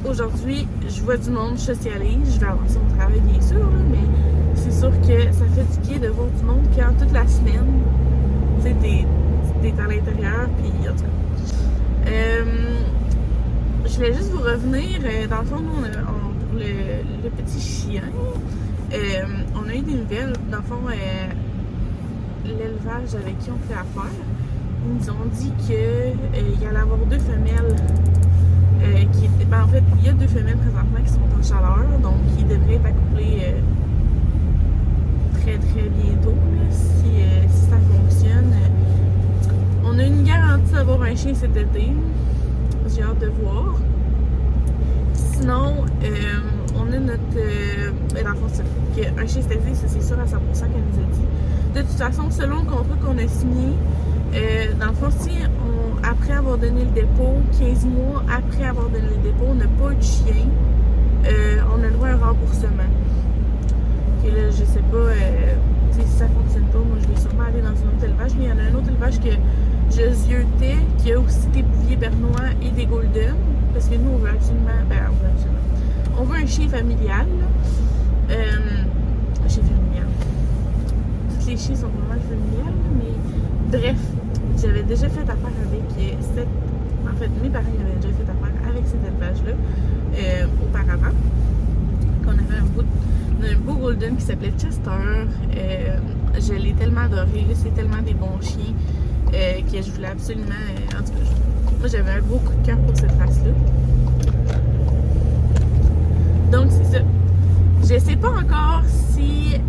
aujourd'hui, je vois du monde, je socialise, je vais avancer mon travail bien sûr, là, mais c'est sûr que ça fait du bien de voir du monde, puis en toute la semaine, tu sais, t'es à l'intérieur, puis en tout cas. Je voulais juste vous revenir, dans le fond, nous, pour le petit chien, on a eu des nouvelles, dans le fond, l'élevage avec qui on fait affaire, ils nous ont dit qu'il y allait avoir 2 femelles en fait, il y a 2 femelles présentement qui sont en chaleur, donc qui devraient être accouplées très très bientôt, là, si ça fonctionne. On a une garantie d'avoir un chien cet été, j'ai hâte de voir. Sinon, on a notre... dans le fond, un chien cet été, c'est sûr à 100% qu'elle nous a dit. De toute façon, selon le contrat qu'on a signé, dans le fond, si après avoir donné le dépôt, 15 mois après avoir donné le dépôt, on n'a pas eu de chien, on a le droit à un remboursement. Et là, je sais pas si ça fonctionne pas, moi je vais sûrement aller dans un autre élevage, mais il y en a un autre élevage que je ziotais, qui a aussi des bouviers bernois et des golden, parce que nous on veut absolument, on veut un chien familial, un chien familial. Tous les chiens sont vraiment familiales, mais bref. J'avais déjà fait affaire avec en fait, mes parents avaient déjà fait affaire avec cet élevage-là auparavant. Qu'on avait un beau golden qui s'appelait Chester. Je l'ai tellement adoré. C'est tellement des bons chiens que je voulais absolument... en tout cas, moi, j'avais un gros coup de cœur pour cette race-là. Donc, c'est ça. Je sais pas encore si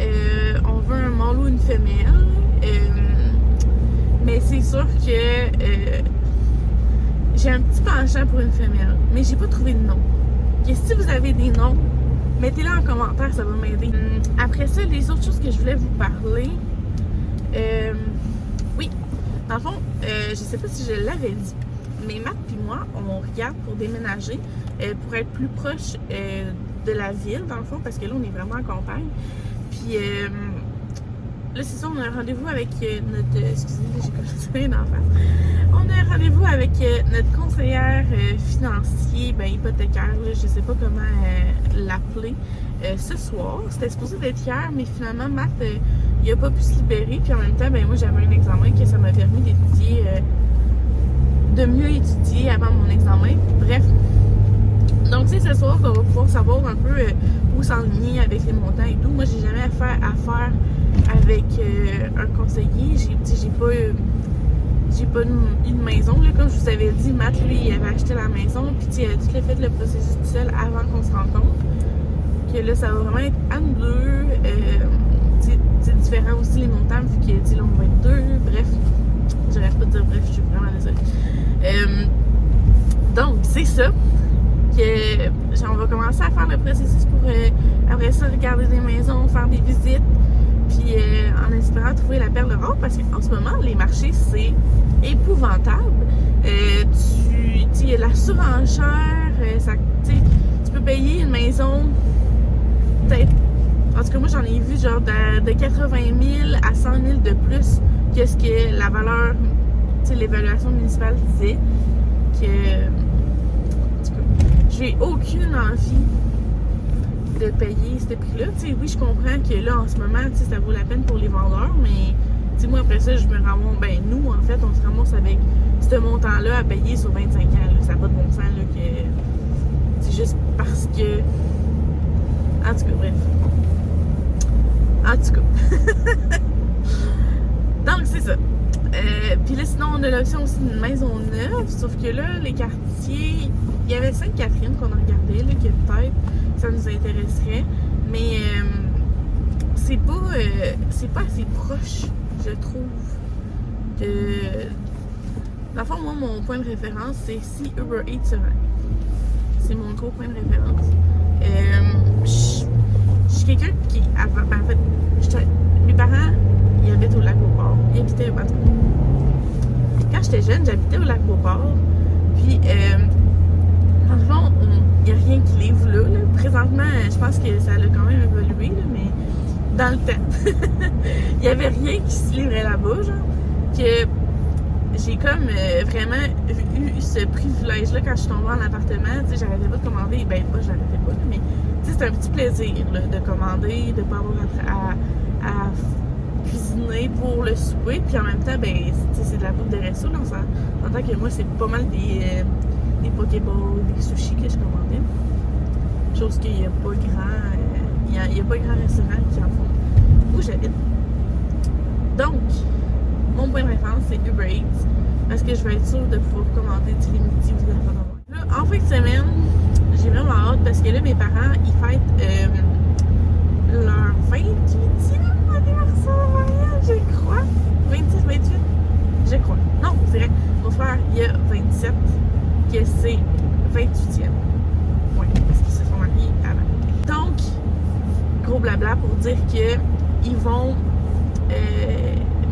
on veut un mâle ou une femelle. Mais c'est sûr que j'ai un petit penchant pour une femelle, mais j'ai pas trouvé de nom. Et si vous avez des noms, mettez-les en commentaire, ça va m'aider. Après ça, les autres choses que je voulais vous parler, oui, dans le fond, je sais pas si je l'avais dit, mais Matt et moi, on regarde pour déménager, pour être plus proche de la ville, dans le fond, parce que là, on est vraiment en campagne. Puis, là, c'est ça, on a un rendez-vous avec notre... Excusez-moi, j'ai commencé d'en face. On a un rendez-vous avec notre conseillère financier, hypothécaire, là, je sais pas comment l'appeler, ce soir. C'était supposé d'être hier, mais finalement, Matt, il a pas pu se libérer. Puis en même temps, moi, j'avais un examen que ça m'a permis d'étudier, de mieux étudier avant mon examen. Bref. Donc, c'est ce soir qu'on va pouvoir savoir un peu où s'enligner avec les montants et tout. Moi, j'ai jamais affaire avec un conseiller. J'ai pas eu une maison. Là, comme je vous avais dit, Matt, lui, il avait acheté la maison. Puis, il a tout fait le processus tout seul avant qu'on se rencontre. Que là, ça va vraiment être à nous deux. C'est différent aussi les montants, vu qu'il a dit là, on va être 2. Bref, j'arrête pas de dire bref, je suis vraiment désolée. Donc, c'est ça. On va commencer à faire le processus pour après ça regarder des maisons, faire des visites, puis en espérant trouver la perle rare, parce qu'en ce moment les marchés c'est épouvantable. Il y a la surenchère, tu peux payer une maison peut-être, en tout cas moi j'en ai vu genre de 80 000 à 100 000 de plus que ce que la valeur, l'évaluation municipale disait. J'ai aucune envie de payer ce prix-là. Oui, je comprends que là, en ce moment, ça vaut la peine pour les vendeurs, mais moi, après ça, je me ramasse... nous, en fait, on se ramasse avec ce montant-là à payer sur 25 ans. Là. Ça n'a pas de bon sens, là, que... C'est juste parce que... En tout cas, bref. En tout cas. Donc, c'est ça. Puis là, sinon, on a l'option aussi d'une maison neuve, sauf que là, les quartiers... Il y avait Sainte-Catherine qu'on a regardé, là, que peut-être ça nous intéresserait, mais c'est pas assez proche, je trouve, de... Dans le fond, moi, mon point de référence, c'est si Uber Eats se rend. C'est mon gros point de référence. Je suis quelqu'un qui... En fait, mes parents, ils habitent au Lac-Beauport. Ils habitaient au bateau. Quand j'étais jeune, j'habitais au Lac-Beauport, puis... dans le fond, il n'y a rien qui livre là. Présentement, je pense que ça a quand même évolué, là, mais dans le temps, il n'y avait rien qui se livrait là-bas, genre. Que j'ai comme vraiment eu ce privilège-là quand je suis tombée en appartement. Tu sais, j'arrêtais pas de commander. Ben, pas, j'arrêtais pas, mais tu sais, c'est un petit plaisir là, de commander, de pas avoir à cuisiner pour le souper. Puis en même temps, ben, c'est de la bouffe de resto. Là, on s'entend que moi, c'est pas mal des pokéballs, des sushis que je commandais. Chose qu'il n'y a pas grand. Il y a pas grand restaurant qui en font où j'habite. Donc, mon point de référence, c'est Uber Eats. Parce que je vais être sûre de pouvoir commander du midi ou de la fin de mois. Là, en fin de semaine, j'ai vraiment hâte parce que là, mes parents, ils fêtent leur 28e anniversaire, je crois. 26, 28, je crois. Non, c'est vrai. Mon frère, il y a 27, que c'est 28e. Oui, parce qu'ils se sont mariés avant. Donc, gros blabla pour dire que ils vont.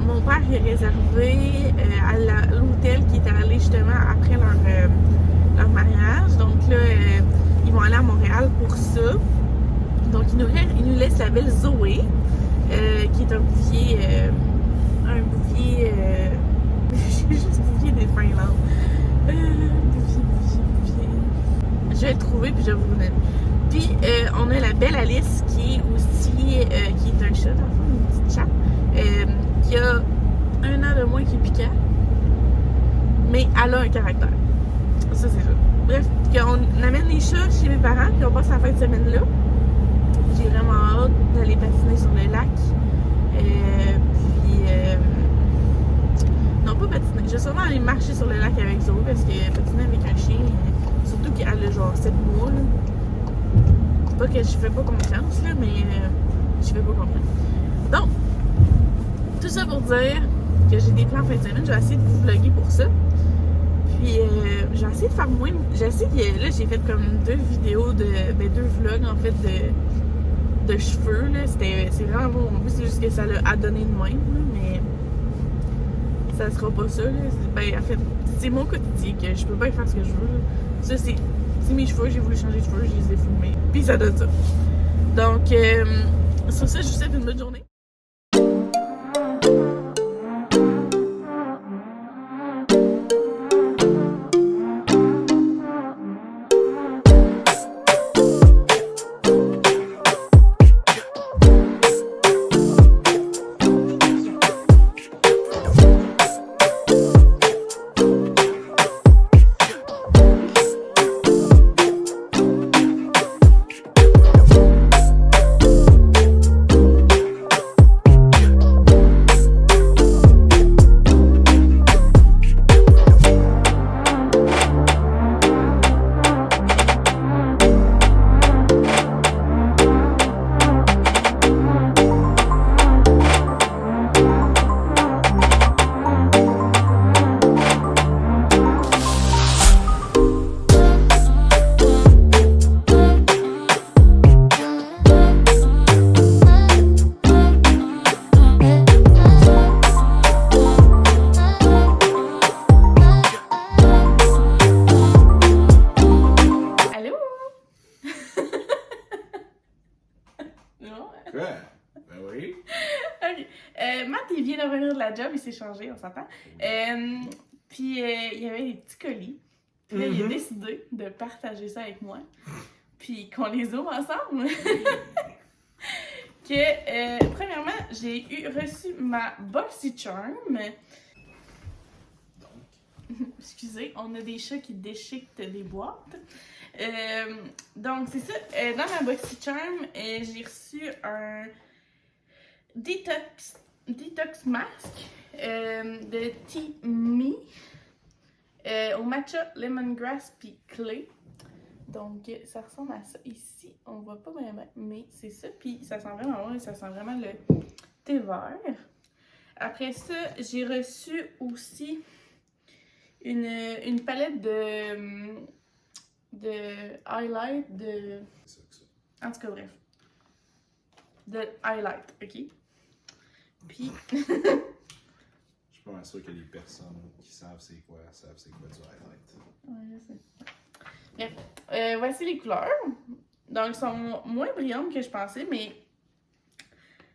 Mon père est réservé à l'hôtel qui est allé justement après leur mariage. Donc là, ils vont aller à Montréal pour ça. Donc, il nous laisse la belle Zoé, qui est un bouvier. J'ai juste bouvier des Finlandes. Bouvier. Je vais le trouver puis je vais vous le donner. Puis, on a la belle Alice qui est aussi. Qui est un chat, dans le fond, une petite chatte. Qui a 1 an de moins qui est piquant. Mais elle a un caractère. Ça, c'est ça. Bref, on amène les chats chez mes parents, puis on passe la fin de semaine là. J'ai vraiment hâte d'aller patiner sur le lac. Non, pas patiner. Je vais sûrement aller marcher sur le lac avec Zoé parce que patiner avec un chien, surtout qu'elle a genre 7 mois. Là. C'est pas que je fais pas confiance, là, mais je fais pas confiance. Donc, tout ça pour dire que j'ai des plans en fin de semaine. Je vais essayer de vous vlogger pour ça. Puis, j'ai essayé de faire moins. Là, j'ai fait comme 2 vidéos 2 vlogs en fait de cheveux. Là. C'est vraiment bon. En plus, c'est juste que ça l'a adonné de même. Là, mais ça sera pas ça. Là. En fait, c'est mon quotidien que je peux pas faire ce que je veux. Là. Ça, c'est mes cheveux. J'ai voulu changer de cheveux. Je les ai filmés. Puis, ça donne ça. Donc, sur ça, je vous souhaite une bonne journée. Quoi? Ben oui. Ok. Matt, il vient de revenir de la job, il s'est changé, on s'entend. Puis, il y avait des petits colis. Puis là, il a décidé de partager ça avec moi. Puis qu'on les ouvre ensemble. Premièrement, j'ai reçu ma BoxyCharm. Excusez, on a des chats qui déchiquetent des boîtes. Donc, c'est ça. Dans ma BoxyCharm, j'ai reçu un Detox Mask de Teami au matcha, lemongrass puis clé. Donc, ça ressemble à ça ici. On voit pas vraiment, mais c'est ça. Puis, ça sent vraiment bon. Ça sent vraiment le thé vert. Après ça, j'ai reçu aussi une palette de highlight de... En tout cas, bref. De highlight, OK? Puis... Je suis pas mal sûr que les personnes qui savent c'est quoi du highlight. Ouais, je sais. Bref. Voici les couleurs. Donc, elles sont moins brillantes que je pensais, mais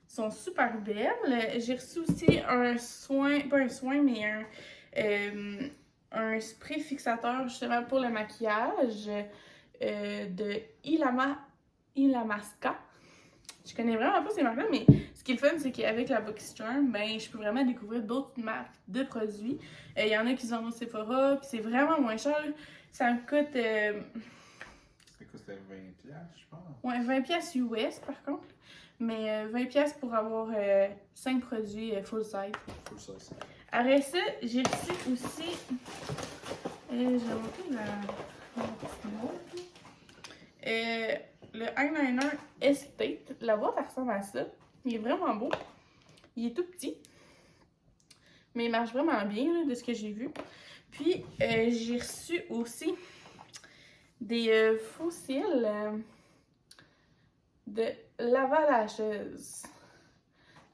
sont super belles. J'ai reçu aussi un soin, pas un soin, mais un spray fixateur justement pour le maquillage de Illamasqua. Je connais vraiment pas ces marques-là, mais ce qui est le fun, c'est qu'avec la Boxy Charm, ben, je peux vraiment découvrir d'autres marques de produits. Il y en a qui sont au Sephora, puis c'est vraiment moins cher. Ça me coûte... C'était 20$, je pense. Ouais, 20$ US par contre. Mais 20$ pour avoir 5 produits full size. Full size. Après ça, j'ai reçu aussi. J'ai montré la petite boîte. Le eyeliner Estate. La boîte, elle ressemble à ça. Il est vraiment beau. Il est tout petit. Mais il marche vraiment bien là, de ce que j'ai vu. Puis, j'ai reçu aussi des fossiles de lavalageuse.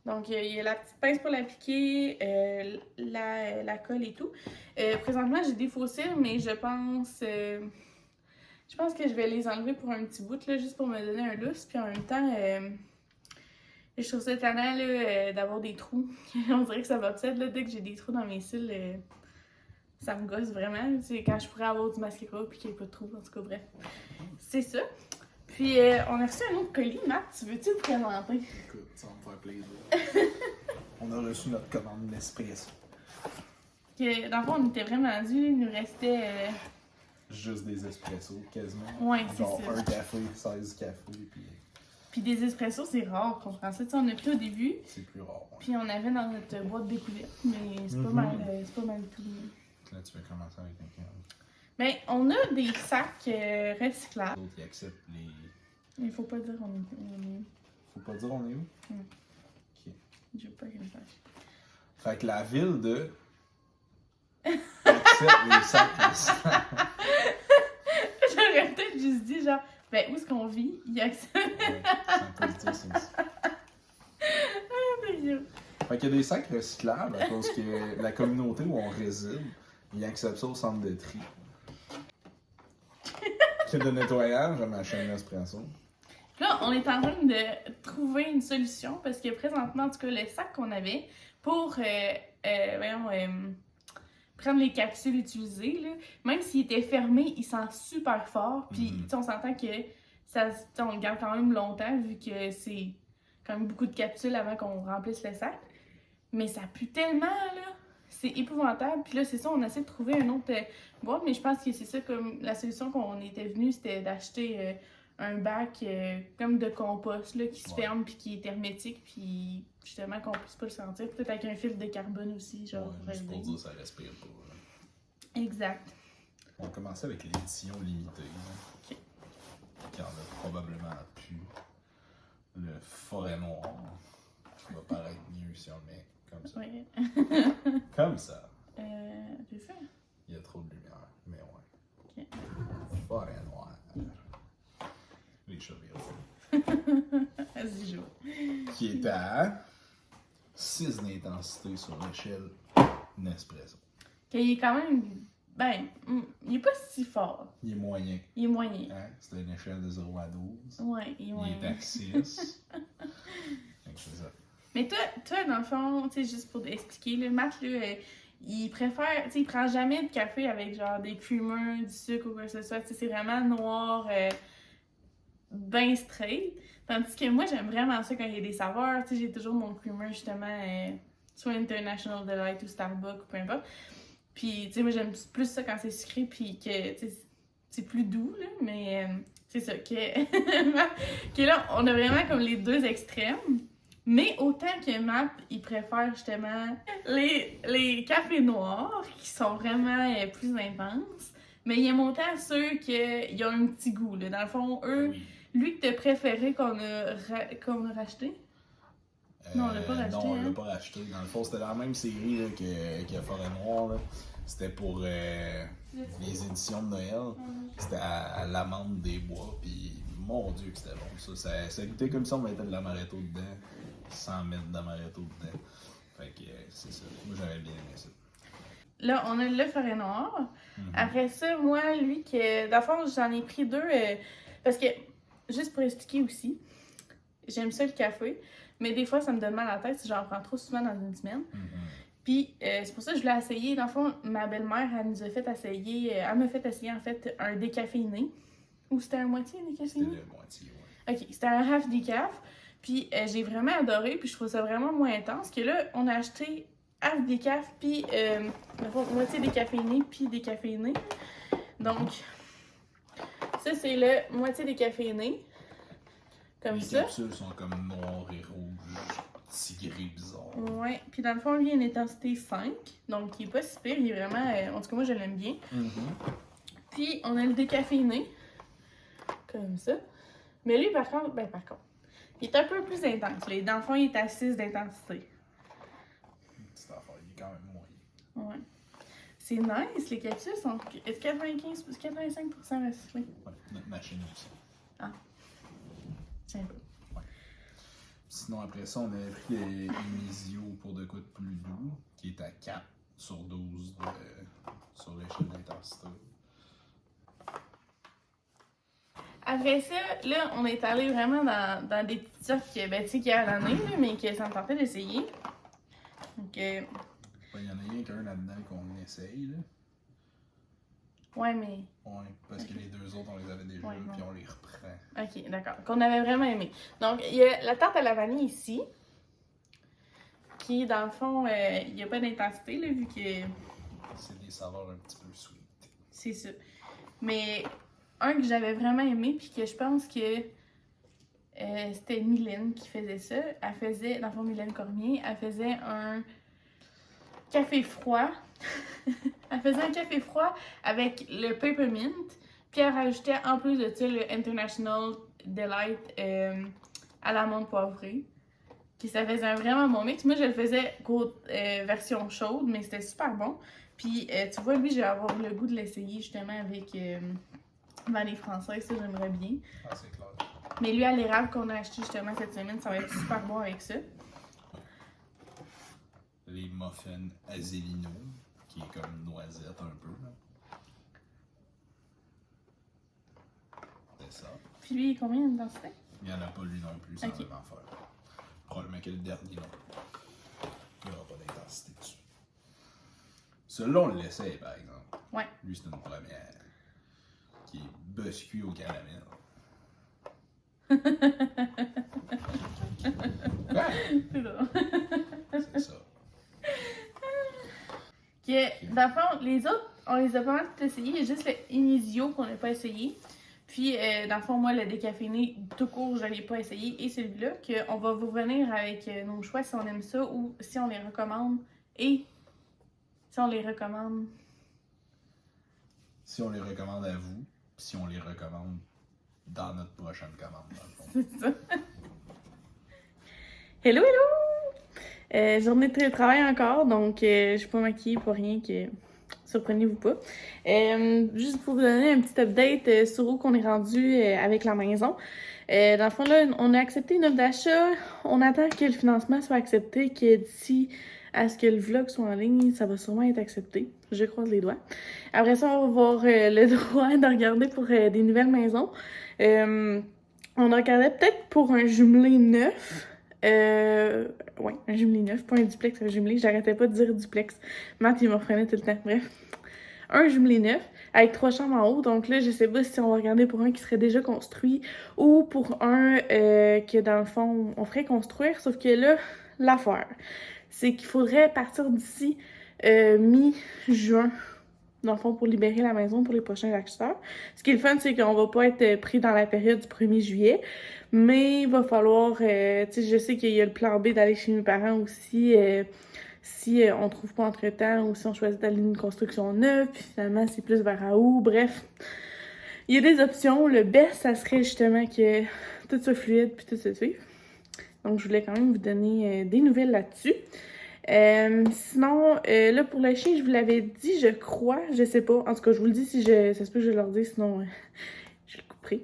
Donc, il y a la petite pince pour l'appliquer, la colle et tout. Présentement, j'ai des fossiles, mais je pense que je vais les enlever pour un petit bout, là, juste pour me donner un lousse. Puis en même temps, je trouve ça étonnant d'avoir des trous. On dirait que ça m'obsède, là, dès que j'ai des trous dans mes cils. Ça me gosse vraiment. C'est quand je pourrais avoir du mascara puis qu'il n'y ait pas de trous. En tout cas, bref. C'est ça. Puis, on a reçu un autre colis. Matt, tu veux-tu le présenter? Écoute, ça va me faire plaisir. On a reçu notre commande Nespresso. Que, dans le fond, on était vraiment dû. Il nous restait... Juste des espressos, quasiment. Ouais, c'est genre ça. un café, 16 cafés, Puis des espressos, c'est rare, comprends ça. Tu sais, on a pris au début, c'est plus rare. Ouais. puis on avait dans notre boîte découverte, mais c'est pas mal, c'est pas mal du tout. Là, tu vas commencer avec un câble. Mais on a des sacs recyclables. D'autres, ils acceptent les... Il faut pas dire on est... Faut pas dire on est où? Ok. Je veux pas qu'elle me sache. Fait que la ville de... accepte les sacs recyclables. J'aurais peut-être juste dit genre, ben où est-ce qu'on vit? Il accepte. Ouais, c'est un positif, c'est ça. Fait qu'il y a des sacs recyclables à cause que la communauté où on réside, ils acceptent ça au centre de tri. Kit de nettoyage à ma chaîne Nespresso. Là, on est en train de trouver une solution parce que présentement, en tout cas, le sac qu'on avait pour prendre les capsules utilisées, là, même s'il était fermé, il sent super fort. Puis, tu sais, on s'entend que ça, on le garde quand même longtemps vu que c'est quand même beaucoup de capsules avant qu'on remplisse le sac. Mais ça pue tellement, là. C'est épouvantable. Puis là, c'est ça, on essaie de trouver un autre boîte, mais je pense que c'est ça comme la solution qu'on était venu, c'était d'acheter un bac comme de compost là, qui se ferme puis qui est hermétique, puis justement qu'on puisse pas le sentir. Peut-être avec un filtre de carbone aussi, genre. Ouais, juste pour dire ça respire pas. Exact. On va commencer avec l'édition limitée. Ok. Qui en a probablement plus. Le forêt noir. Ça va paraître mieux si on le met comme ça. Ouais. Comme ça. C'est ça. Il y a trop de lumière, mais ouais. Ok. Forêt noire. Les cheveux. Vas-y, joue. Qui est à 6 d'intensité sur l'échelle Nespresso. Il est quand même. Ben, il est pas si fort. Il est moyen. Il est moyen. Hein? C'est une échelle de 0 à 12. Ouais, il est moyen. Il est à 6. C'est ça. Mais toi, dans le fond, tu sais, juste pour t'expliquer, le Matt, là, il préfère, tu sais, il prend jamais de café avec genre des creamers, du sucre ou quoi que ce soit. Tu sais, c'est vraiment noir, ben straight. Tandis que moi, j'aime vraiment ça quand il y a des saveurs. Tu sais, j'ai toujours mon creamer, justement, soit International Delight ou Starbucks ou peu importe. Puis, tu sais, moi, j'aime plus ça quand c'est sucré, puis que, tu sais, c'est plus doux, là, mais c'est ça, que là, on a vraiment comme les deux extrêmes. Mais autant que Matt, il préfère justement les cafés noirs, qui sont vraiment plus intenses. Mais il aime autant ceux qui ont un petit goût, là. Dans le fond, eux, Oui. lui que t'as préféré qu'on a racheté? Non, on l'a pas racheté. Non, on hein? l'a pas racheté. Dans le fond, c'était la même série là, que Forêt Noire. Là. C'était pour les éditions de Noël. C'était à l'amande des bois. Puis, mon Dieu, que c'était bon. Ça goûtait comme si on mettait de l'amaretto dedans, sans mettre d'amaretto dedans. Fait que c'est ça. Moi, j'avais bien aimé ça. Là, on a le Forêt Noir. Après ça, moi, lui, que dans le fond, j'en ai pris deux. Parce que, juste pour expliquer aussi, j'aime ça le café. Mais des fois, ça me donne mal à la tête si j'en prends trop souvent dans une semaine. Puis c'est pour ça que je l'ai essayé. Dans le fond, ma belle-mère, elle nous a fait essayer, elle m'a fait essayer en fait un décaféiné. Ou c'était un moitié décaféiné? C'était le moitié, ouais. Ok, c'était un half décaf. Puis j'ai vraiment adoré, puis je trouve ça vraiment moins intense. Que là, on a acheté half décaf, puis moitié décaféiné, puis décaféiné. Donc, ça c'est le moitié décaféiné. Comme ça. Les capsules sont comme noires et rouges, tigré bizarre. Ouais, puis dans le fond, lui, il a une intensité 5, donc il est pas si pire, il est vraiment... en tout cas, moi, je l'aime bien. Puis, on a le décaféiné, comme ça. Mais lui, par contre, il est un peu plus intense. Là. Dans le fond, il est à 6 d'intensité. Cette affaire, il est quand même moyen. Ouais. C'est nice, les capsules sont 85% recyclés. Ouais, notre machine aussi. Ah. C'est un peu. Ouais. Sinon, après ça, on avait pris les Inisio pour de quoi de plus doux, qui est à 4 sur 12 sur l'échelle d'intensité. Après ça, là, on est allé vraiment dans des petites sortes que, ben, tu sais, qu'il y a à l'année, là, mais que ça me tentait d'essayer. Donc, il y en a rien qu'un là-dedans qu'on essaye, là. Ouais, mais... Ouais, parce que les deux autres, on les avait déjà, puis on les reprend. Ok, d'accord. Qu'on avait vraiment aimé. Donc, il y a la tarte à la vanille ici, qui, dans le fond, il n'y a pas d'intensité, là, vu que... C'est des saveurs un petit peu sweet. C'est ça. Mais un que j'avais vraiment aimé, puis que je pense que c'était Mylène qui faisait ça. Elle faisait, dans le fond, Mylène Cormier, elle faisait un café froid. Elle faisait un café froid avec le peppermint, puis elle rajoutait en plus de ça le International Delight à l'amande poivrée. Puis ça faisait un vraiment bon mix. Moi, je le faisais version chaude, mais c'était super bon. Puis tu vois, lui, je vais avoir le goût de l'essayer justement avec vanille française, ça j'aimerais bien. Ah, c'est clair. Mais lui, à l'érable qu'on a acheté justement cette semaine, ça va être super bon avec ça. Les muffins Azelino, qui est comme noisette un peu. C'est ça. Puis lui, combien d'intensité? Il n'y en a pas lui non plus, ça Ok. va en faire. Probablement que le dernier non plus. Il n'y aura pas d'intensité dessus. Celui-là, on l'essaye par exemple. Ouais. Lui, c'est une première. Qui est biscuit au caramel. Quoi? C'est drôle. C'est ça. Dans le fond, les autres, on les a pas mal tout essayés. Il y a juste le Inisio qu'on n'a pas essayé. Puis, dans le fond, moi, le décaféiné tout court, je ne l'ai pas essayé. Et celui-là, qu'on va vous revenir avec nos choix si on aime ça ou si on les recommande. Et si on les recommande. Si on les recommande à vous, si on les recommande dans notre prochaine commande, dans le fond. C'est ça. Hello, hello! Journée de télétravail encore, donc je suis pas maquillée pour rien que... Surprenez-vous pas. Juste pour vous donner un petit update sur où qu'on est rendu avec la maison. Dans le fond, là, on a accepté une offre d'achat. On attend que le financement soit accepté, que d'ici à ce que le vlog soit en ligne, ça va sûrement être accepté. Je croise les doigts. Après ça, on va avoir le droit de regarder pour des nouvelles maisons. On regardait peut-être pour un jumelé neuf. Ouais, un jumelé neuf, pas un duplex, un jumelé. J'arrêtais pas de dire duplex. Matt, il me reprenait tout le temps. Bref. Un jumelé neuf avec 3 chambres en haut. Donc là, je sais pas si on va regarder pour un qui serait déjà construit ou pour un que dans le fond, on ferait construire. Sauf que là, l'affaire, c'est qu'il faudrait partir d'ici mi-juin. Dans le fond, pour libérer la maison pour les prochains acheteurs. Ce qui est le fun, c'est qu'on va pas être pris dans la période du 1er juillet. Mais il va falloir, tu sais, je sais qu'il y a le plan B d'aller chez mes parents aussi, si on trouve pas entre-temps ou si on choisit d'aller une construction neuve, puis finalement c'est plus vers à où, bref. Il y a des options. Le best, ça serait justement que tout soit fluide puis tout se suive. Donc je voulais quand même vous donner des nouvelles là-dessus. Sinon, là pour le chien, je vous l'avais dit, je crois, je sais pas. En tout cas, je vous le dis si ça se peut que je leur dise, sinon je le couperai.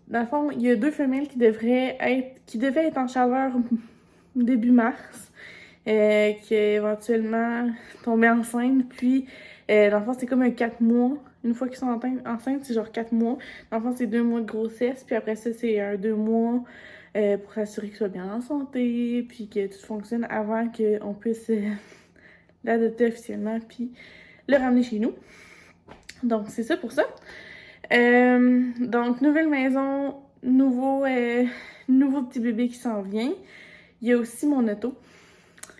Dans le fond, il y a 2 femelles qui devaient être en chaleur début mars, qui éventuellement tombaient enceintes. Puis, dans le fond, c'est comme un 4 mois. Une fois qu'ils sont enceintes, c'est genre 4 mois. Dans le fond, c'est 2 mois de grossesse. Puis après ça, c'est un 2 mois pour s'assurer qu'il soit bien en santé, puis que tout fonctionne avant qu'on puisse l'adopter officiellement, puis le ramener chez nous. Donc, c'est ça pour ça. Donc, nouvelle maison, nouveau petit bébé qui s'en vient. Il y a aussi mon auto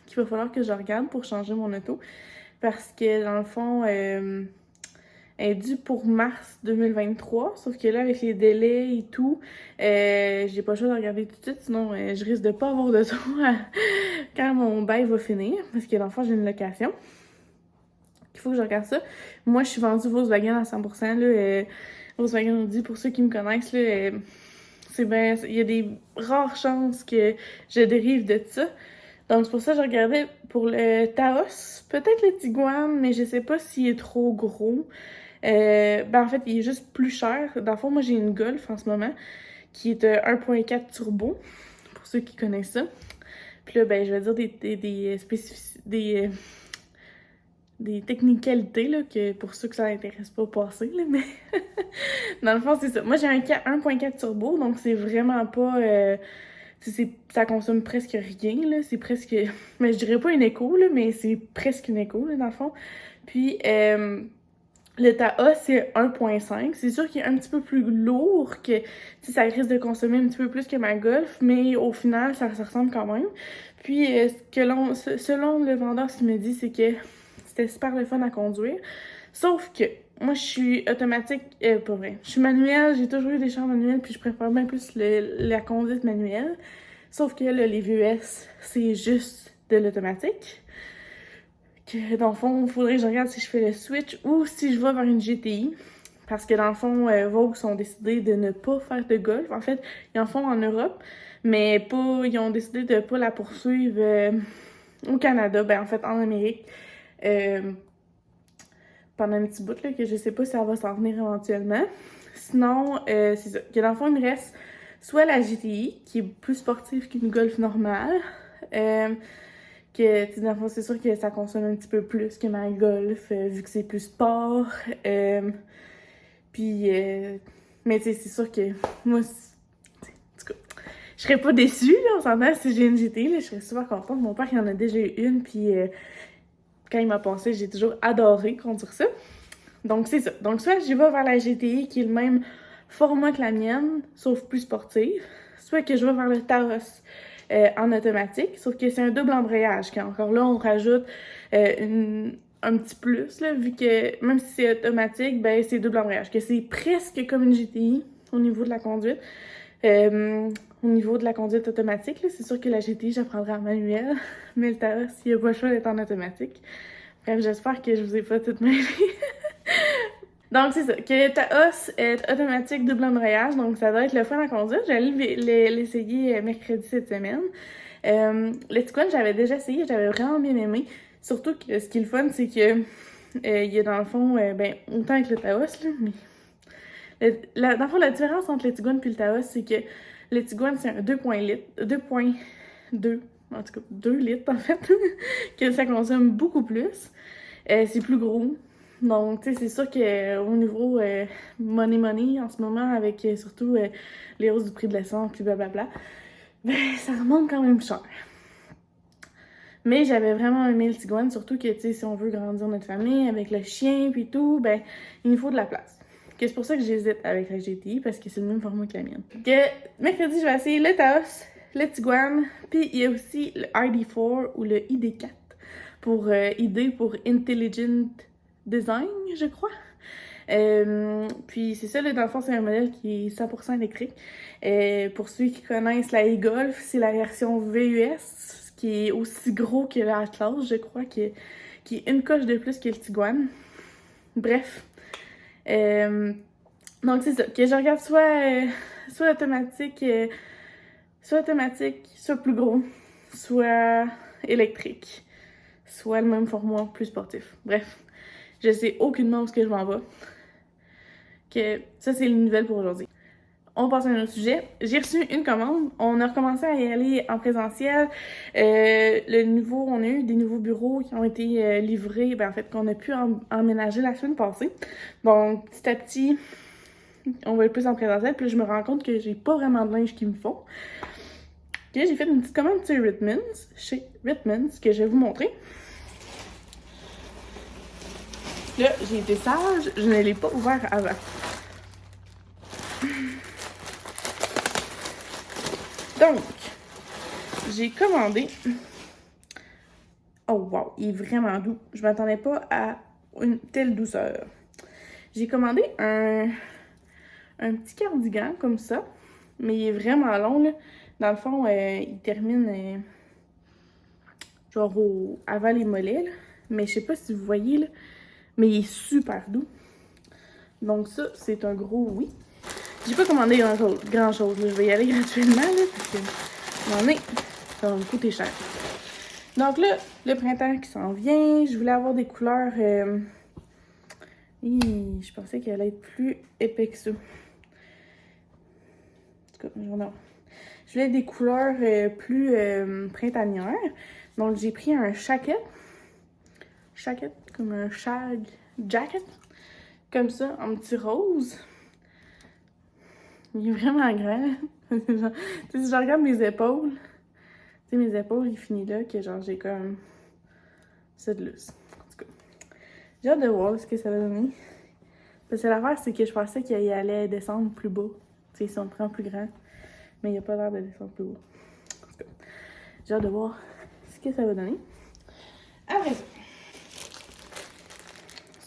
qu'il va falloir que je regarde pour changer mon auto. Parce que, dans le fond, elle est due pour mars 2023. Sauf que là, avec les délais et tout, j'ai pas le choix de regarder tout de suite. Sinon, je risque de pas avoir d'auto quand mon bail va finir. Parce que, dans le fond, j'ai une location. Il faut que je regarde ça. Moi, je suis vendue Volkswagen à 100%. Là, Volkswagen Audi, pour ceux qui me connaissent, là, c'est bien, il y a des rares chances que je dérive de ça. Donc, c'est pour ça que je regardais pour le Taos. Peut-être le Tiguan, mais je sais pas s'il est trop gros. En fait, il est juste plus cher. Dans le fond, moi, j'ai une Golf en ce moment qui est 1.4 turbo, pour ceux qui connaissent ça. Puis là, je vais dire des technicalités, là, que pour ceux que ça n'intéresse pas passer, là, mais dans le fond, c'est ça. Moi, j'ai un 1.4 turbo, donc c'est vraiment pas... ça consomme presque rien, là. C'est presque... Mais je dirais pas une écho, là, mais c'est presque une écho, là, dans le fond. Puis, le Taos, c'est 1.5. C'est sûr qu'il est un petit peu plus lourd, que ça risque de consommer un petit peu plus que ma Golf, mais au final, ça ressemble quand même. Puis, selon le vendeur, ce qu'il me dit, c'est que c'était super le fun à conduire. Sauf que moi, je suis automatique, pas vrai. Je suis manuelle, j'ai toujours eu des chars manuels, puis je préfère bien plus la conduite manuelle. Sauf que là, les VUS, c'est juste de l'automatique. Dans le fond, il faudrait que je regarde si je fais le switch ou si je vais vers une GTI. Parce que dans le fond, Vaux ont décidé de ne pas faire de Golf. En fait, ils en font en Europe, mais ils ont décidé de ne pas la poursuivre au Canada, en fait, en Amérique. Pendant un petit bout, là, que je sais pas si ça va s'en venir éventuellement. Sinon, c'est ça. Que dans le fond, il me reste soit la GTI, qui est plus sportive qu'une Golf normale, que, dans le fond, c'est sûr que ça consomme un petit peu plus que ma Golf, vu que c'est plus sport. Puis, mais tu sais, c'est sûr que moi, en tout cas, je serais pas déçue, là, on s'entend, si j'ai une GTI, là, je serais super contente. Mon père, il en a déjà eu une, puis quand il m'a passé, j'ai toujours adoré conduire ça. Donc, c'est ça. Donc, soit je vais vers la GTI, qui est le même format que la mienne, sauf plus sportive. Soit que je vais vers le Taos en automatique, sauf que c'est un double embrayage. Encore là, on rajoute un petit plus, là, vu que même si c'est automatique, c'est double embrayage. Que c'est presque comme une GTI au niveau de la conduite. Au niveau de la conduite automatique, c'est sûr que la GTI, j'apprendrai en manuel, mais le Taos, il n'y a pas le choix d'être en automatique. Bref, j'espère que je vous ai pas tout mêlé. Donc, c'est ça, que le Taos est automatique double embrayage, donc ça doit être le fun à conduire. J'allais l'essayer mercredi cette semaine. Le Tiguan, j'avais déjà essayé, j'avais vraiment bien aimé. Surtout que ce qui est le fun, c'est que il y a dans le fond, autant avec le Taos, là, mais dans le fond, la différence entre le Tiguan et le Taos, c'est que le Tiguan, c'est un 2.2, en tout cas 2 litres en fait, que ça consomme beaucoup plus. C'est plus gros. Donc, tu sais, c'est sûr qu'au niveau money en ce moment, avec surtout les hausses du prix de l'essence, puis blablabla, ça remonte quand même cher. Mais j'avais vraiment aimé le Tiguan, surtout que, tu sais, si on veut grandir notre famille avec le chien, puis tout, il nous faut de la place. C'est pour ça que j'hésite avec la GTI, parce que c'est le même format que la mienne. Mercredi, je vais essayer le Taos, le Tiguan, puis il y a aussi le ID4 ou le ID4 pour ID pour Intelligent Design, je crois. Puis c'est ça, là, dans le fond, c'est un modèle qui est 100% électrique. Pour ceux qui connaissent la e-Golf, c'est la version VUS, qui est aussi gros que l'Atlas, je crois, qui est une coche de plus que le Tiguan. Bref. Donc c'est ça, que je regarde soit automatique, soit plus gros, soit électrique, soit le même format, plus sportif. Bref, je sais aucunement où est-ce que je m'en vais. Que ça, c'est les nouvelles pour aujourd'hui. On passe à un autre sujet. J'ai reçu une commande. On a recommencé à y aller en présentiel. On a eu des nouveaux bureaux qui ont été livrés, en fait, qu'on a pu emménager la semaine passée. Donc, petit à petit, on va être plus en présentiel. Puis là, je me rends compte que j'ai pas vraiment de linge qu'il me faut. Puis là, j'ai fait une petite commande chez Ritmans, que je vais vous montrer. Là, j'ai été sage, je ne l'ai pas ouvert avant. Donc, j'ai commandé... Oh wow, il est vraiment doux. Je m'attendais pas à une telle douceur. J'ai commandé un petit cardigan comme ça, mais il est vraiment long, là. Dans le fond, il termine genre avant les mollets, là. Mais je sais pas si vous voyez, là, mais il est super doux. Donc ça, c'est un gros oui. J'ai pas commandé grand-chose, là. Je vais y aller gratuitement, là, parce que ça va me coûter cher. Donc là, le printemps qui s'en vient, je voulais avoir des couleurs... je pensais qu'elle allait être plus épais que ça. En tout cas, je voulais des couleurs plus printanières. Donc j'ai pris un jacket, comme un shag jacket, comme ça, en petit rose. Il est vraiment grand. Tu sais, si je regarde mes épaules, tu sais, mes épaules, il finit là, que genre j'ai comme ça de lousse. En tout cas, j'ai hâte de voir ce que ça va donner. Parce que l'affaire, c'est que je pensais qu'il allait descendre plus bas. Tu sais, si on le prend plus grand. Mais il n'a pas l'air de descendre plus bas. En tout cas, j'ai hâte de voir ce que ça va donner. Après ça,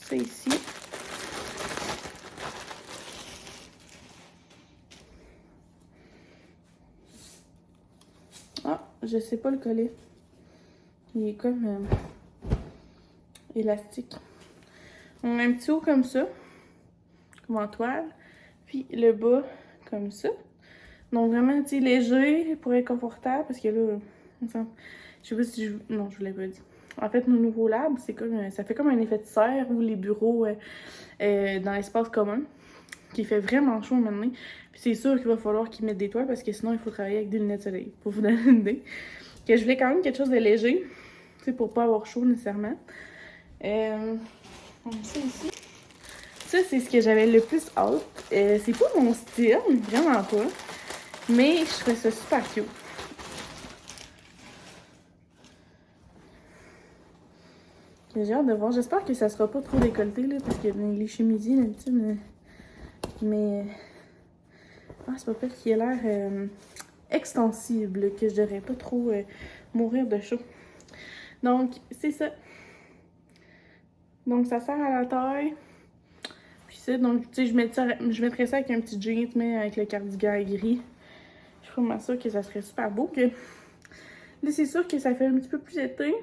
c'est ici. Ah, je sais pas le coller. Il est comme élastique. On a un petit haut comme ça, comme en toile. Puis le bas comme ça. Donc vraiment, tu sais, léger pour être confortable. Parce que là, je sais pas si je... Non, je vous l'ai pas dit. En fait, nos nouveaux labs, c'est comme ça fait comme un effet de serre ou les bureaux dans l'espace commun. Qui fait vraiment chaud maintenant. Puis c'est sûr qu'il va falloir qu'ils mettent des toiles parce que sinon il faut travailler avec des lunettes de soleil. Pour vous donner une idée. Que je voulais quand même quelque chose de léger. Tu sais, pour pas avoir chaud nécessairement. On a ça ici. Ça, c'est ce que j'avais le plus hâte. C'est pas mon style, vraiment pas. Mais je trouvais ça super cute. J'ai hâte de voir. J'espère que ça sera pas trop décolleté, là, parce que les chemisiers, d'habitude, mais... Ah, c'est pas pire qu'il ait l'air extensible, que je devrais pas trop mourir de chaud. Donc, c'est ça. Donc, ça sert à la taille. Puis ça, donc, tu sais, je mettrais ça avec un petit jeans, mais avec le cardigan gris. Je suis vraiment sûre que ça serait super beau. Là, c'est sûr que ça fait un petit peu plus été.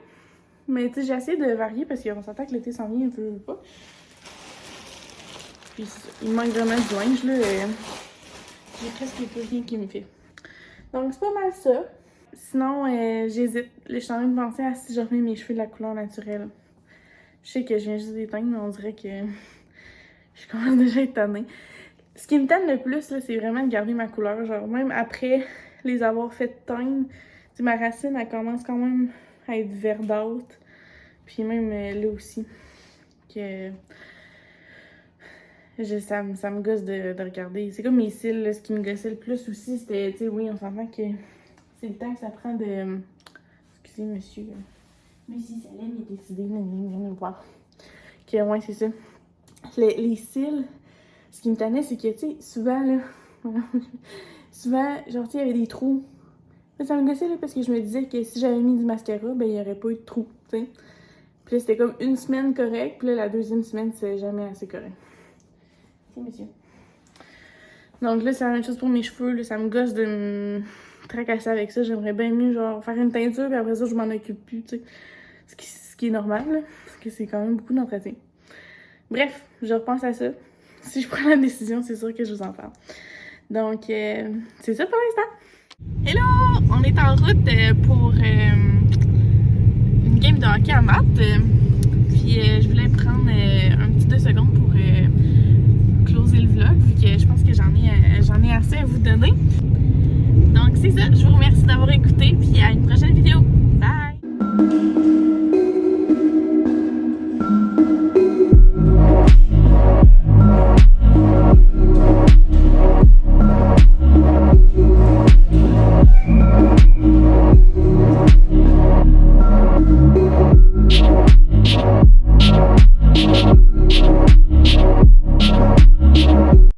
Mais, tu sais, j'ai essayé de varier parce qu'on s'entend que l'été s'en vient un peu pas. Puis, il manque vraiment du linge, là. J'ai presque plus rien qui me fait. Donc, c'est pas mal ça. Sinon, j'hésite. Je suis en train de penser à si je remets mes cheveux de la couleur naturelle. Je sais que je viens juste d'éteindre, mais on dirait que je commence déjà à être tannée. Ce qui me tanne le plus, là, c'est vraiment de garder ma couleur. Genre, même après les avoir fait teindre, ma racine, elle commence quand même à être verdâtre. Puis même là aussi. Que ça me gosse de regarder. C'est comme mes cils, là, ce qui me gossait le plus aussi, c'était, tu sais, oui, on s'entend que c'est le temps que ça prend de... Excusez, monsieur. Monsieur Salem est décidé, viens nous voir. Ok, ouais, c'est ça. Les cils, ce qui me tannait, c'est que, tu sais, souvent, là, souvent, genre, tu sais, il y avait des trous. Ça me gossait, là, parce que je me disais que si j'avais mis du mascara, ben, il n'y aurait pas eu de trous, tu sais. Puis là, c'était comme une semaine correct, puis là, la deuxième semaine, c'est jamais assez correct. Ok, monsieur. Donc là, c'est la même chose pour mes cheveux, là, ça me gosse de me tracasser avec ça. J'aimerais bien mieux, genre, faire une teinture, puis après ça, je m'en occupe plus, tu sais. Ce qui est normal, là, parce que c'est quand même beaucoup d'entretien. Bref, je repense à ça. Si je prends la décision, c'est sûr que je vous en parle. Donc, c'est ça pour l'instant. Hello! On est en route pour une game de hockey en maths. Puis, je voulais prendre un petit 2 secondes pour closer le vlog, vu que je pense que j'en ai assez à vous donner. Donc, c'est ça. Je vous remercie d'avoir écouté, puis à une